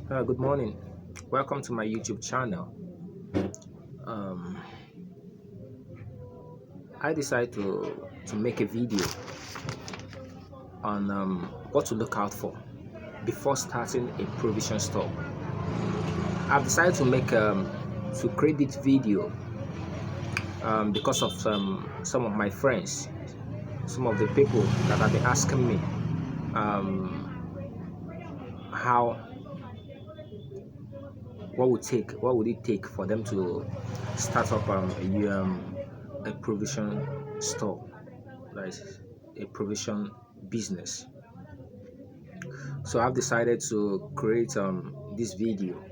Good morning. Welcome to my YouTube channel. Um, I decided to make a video on what to look out for before starting a provision store. I've decided to create this video because of some of my friends, some of the people that have been asking me um, how what would it take for them to start up a provision store, like a provision business. So I've decided to create this video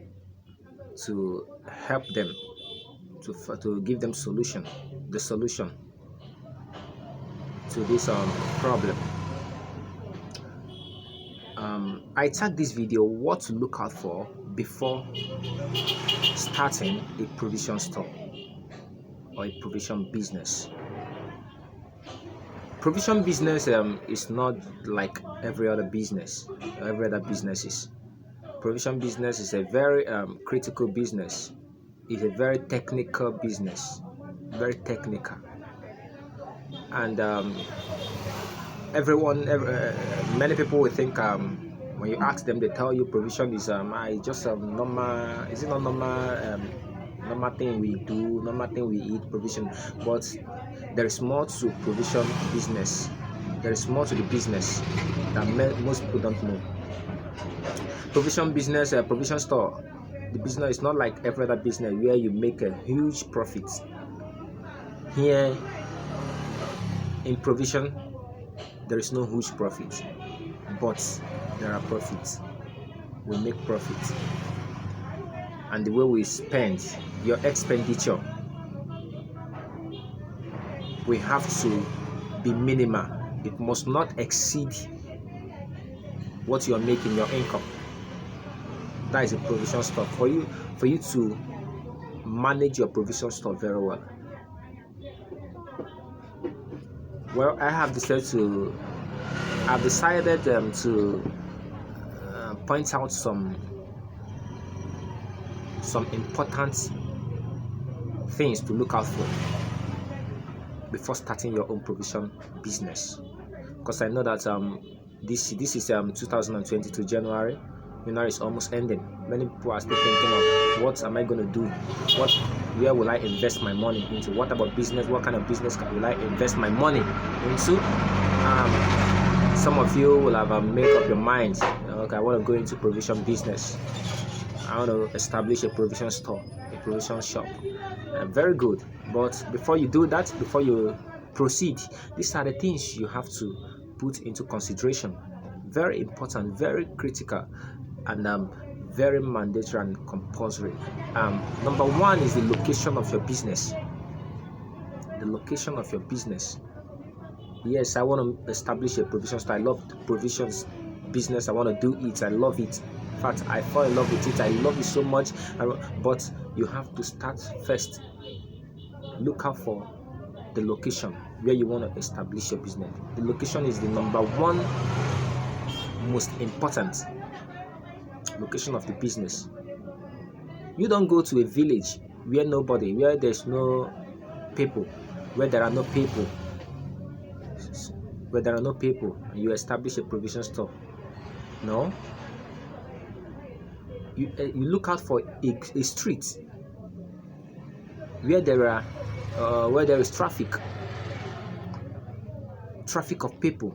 to help them to give them the solution to this problem. I tagged this video what to look out for before starting a provision store or a provision business. Provision business is not like every other business, every other businesses. Provision business is a very critical business. It's a very technical business, very technical, and many people will think when you ask them, they tell you provision is just normal. Is it not normal? Normal thing we do, normal thing we eat, provision. But there is more to provision business. There is more to the business that most people don't know. Provision business, provision store. The business is not like every other business where you make a huge profit. Here in provision, there is no huge profit, but there are profits. We make profit, and the way we spend your expenditure, we have to be minimal. It must not exceed what you are making your income. That is a provision store for you to manage your provision store very well. Well, I've decided to point out some important things to look out for before starting your own provision business, because I know that this is 2022 January. January is almost ending. Many people are still thinking of what am I going to do, where will I invest my money into, what about business, what kind of business will I invest my money into. Some of you will have made up your mind, okay, I want to go into provision business. I want to establish a provision store, a provision shop. Very good. But before you do that, before you proceed, these are the things you have to put into consideration. Very important, very critical, and very mandatory and compulsory. Number one is the location of your business. The location of your business. Yes, I want to establish a provision store. I love provisions business. I want to do it. I love it. In fact, I fall in love with it. I love it so much. But you have to start first. Look out for the location where you want to establish your business. The location is the number one most important location of the business. You don't go to a village where there's no people, where there are no people, and you establish a provision store. No. You look out for a street where there is traffic of people.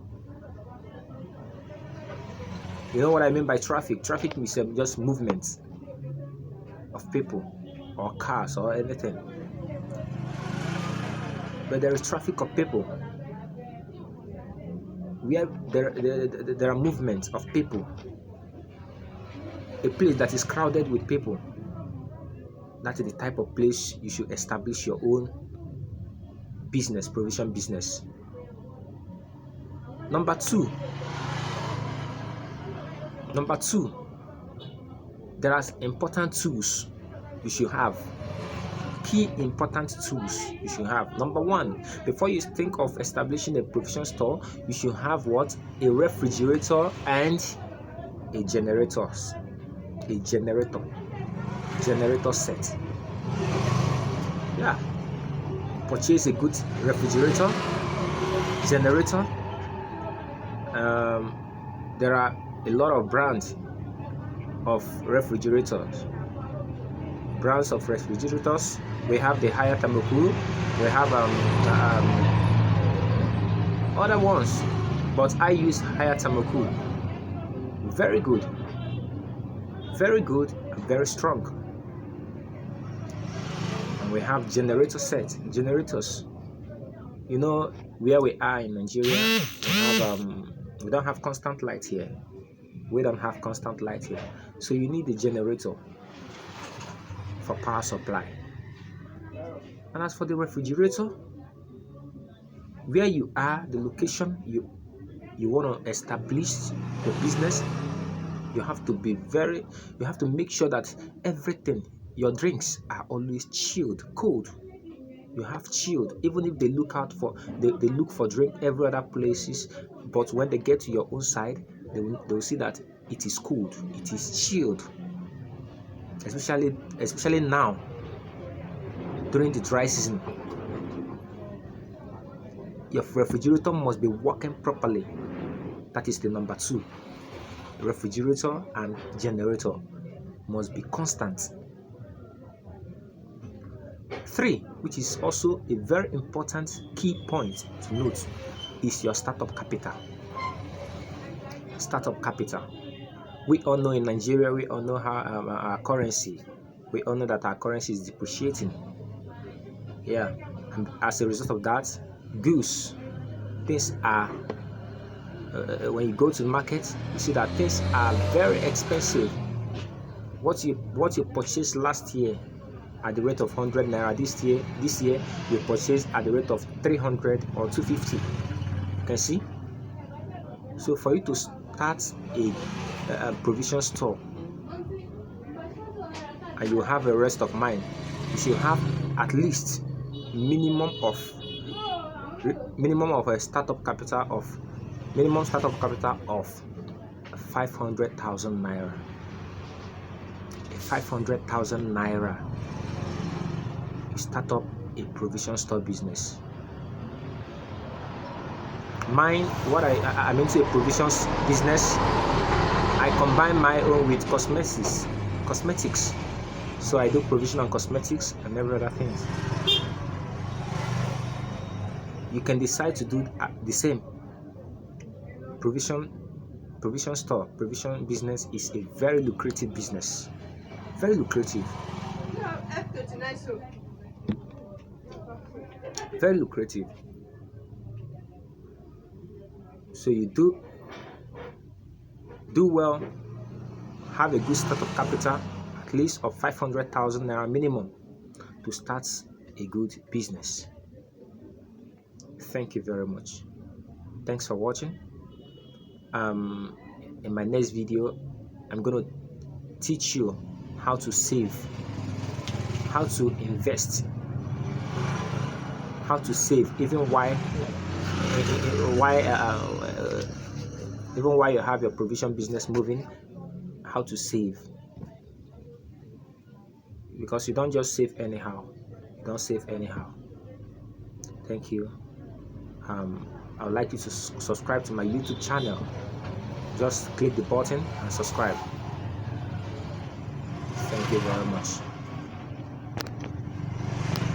You know what I mean by traffic? Traffic means just movement of people or cars or anything. But there is traffic of people, where there are movements of people. A place that is crowded with people, that is the type of place you should establish your own business, provision business. Number two, there are important tools you should have. Key important tools you should have. Number one, before you think of establishing a provision store, you should have what? A refrigerator and a generator. a generator set. Yeah, purchase a good refrigerator, generator. There are a lot of brands of refrigerators. We have the higher Thermocool, we have other ones, but I use higher Thermocool. Very good and very strong. And we have generator set, generators. You know, where we are in Nigeria, we don't have constant light here. So you need a generator for power supply. And as for the refrigerator, where you are, the location you want to establish the business, you have to make sure that everything, your drinks are always chilled, cold. You have chilled, even if they look for drink every other places, but when they get to your own side, they will see that it is cooled, it is chilled. Especially now during the dry season, your refrigerator must be working properly. That is the number 2. Refrigerator and generator must be constant. 3, which is also a very important key point to note, is your startup capital. We all know in Nigeria, we all know how our currency, we all know that our currency is depreciating. Yeah, and as a result of that, things are when you go to the market, you see that things are very expensive. What you purchased last year at the rate of 100 naira, this year you purchase at the rate of 300 or 250. You can see. So for you to start a provision store and you have a rest of mind, you should have at least minimum of a startup capital of 500,000 naira. 500,000 naira. You start up a provision store business. Mine, I'm into a provisions business. I combine my own with cosmetics. So I do provision on cosmetics and every other things. You can decide to do the same. Provision store, provision business is a very lucrative business. Very lucrative. Very lucrative. So you do well, have a good startup capital, at least of 500,000 naira minimum, to start a good business. Thank you very much. Thanks for watching. In my next video, I'm going to teach you how to save, how to invest, how to save even while you have your provision business moving. How to save, because you don't just save anyhow. Thank you. I would like you to subscribe to my YouTube channel. Just click the button and subscribe. Thank you very much.